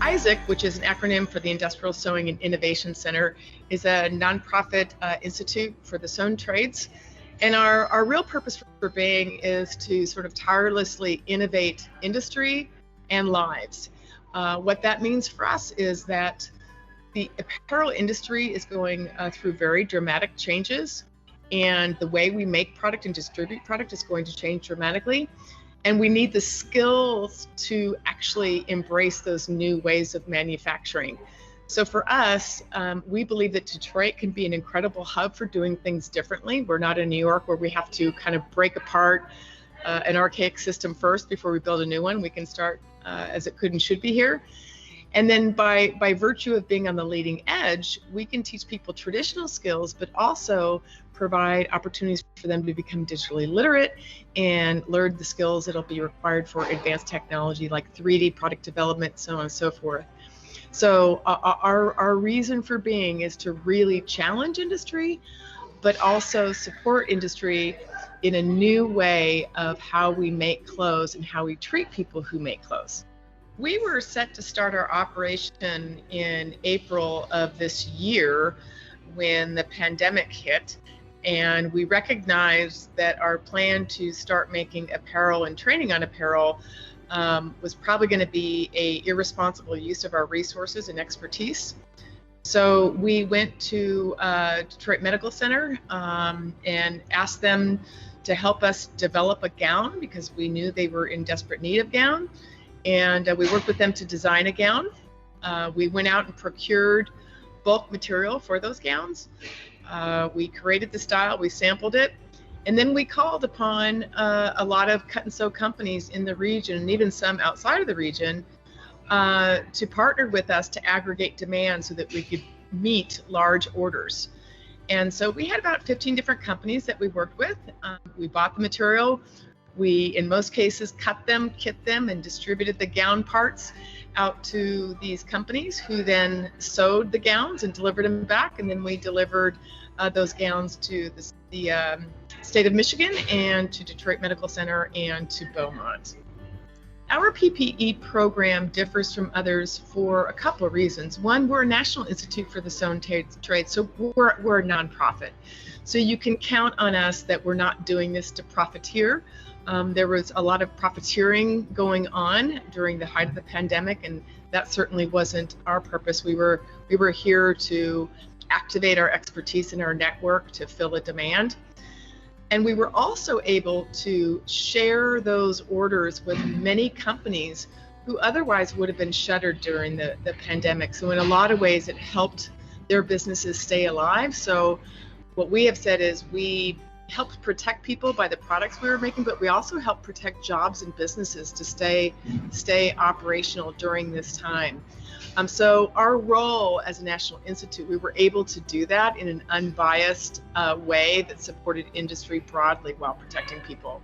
ISAIC, which is an acronym for the Industrial Sewing and Innovation Center, is a nonprofit institute for the sewn trades. And our real purpose for being is to sort of tirelessly innovate industry and lives. What that means for us is that the apparel industry is going through very dramatic changes, and the way we make product and distribute product is going to change dramatically. And we need the skills to actually embrace those new ways of manufacturing. So for us, we believe that Detroit can be an incredible hub for doing things differently. We're not in New York where we have to kind of break apart an archaic system first before we build a new one. We can start as it could and should be here. And then by virtue of being on the leading edge, we can teach people traditional skills, but also provide opportunities for them to become digitally literate and learn the skills that'll be required for advanced technology like 3D product development, so on and so forth. So our reason for being is to really challenge industry, but also support industry in a new way of how we make clothes and how we treat people who make clothes. We were set to start our operation in April of this year when the pandemic hit, and we recognized that our plan to start making apparel and training on apparel was probably going to be an irresponsible use of our resources and expertise. So we went to Detroit Medical Center and asked them to help us develop a gown because we knew they were in desperate need of gown. And we worked with them to design a gown. We went out and procured bulk material for those gowns. We created the style, we sampled it, and then we called upon a lot of cut and sew companies in the region and even some outside of the region to partner with us to aggregate demand so that we could meet large orders. And so we had about 15 different companies that we worked with. We bought the material. We, in most cases, cut them, kit them, and distributed the gown parts out to these companies who then sewed the gowns and delivered them back. And then we delivered those gowns to the state of Michigan and to Detroit Medical Center and to Beaumont. Our PPE program differs from others for a couple of reasons. One, we're a National Institute for the Sewn Trade, so we're a nonprofit. So you can count on us that we're not doing this to profiteer. There was a lot of profiteering going on during the height of the pandemic, and that certainly wasn't our purpose. We were here to activate our expertise in our network to fill a demand. And we were also able to share those orders with many companies who otherwise would have been shuttered during the pandemic. So in a lot of ways, it helped their businesses stay alive. So what we have said is we helped protect people by the products we were making, but we also helped protect jobs and businesses to stay operational during this time. So our role as a National Institute, we were able to do that in an unbiased way that supported industry broadly while protecting people.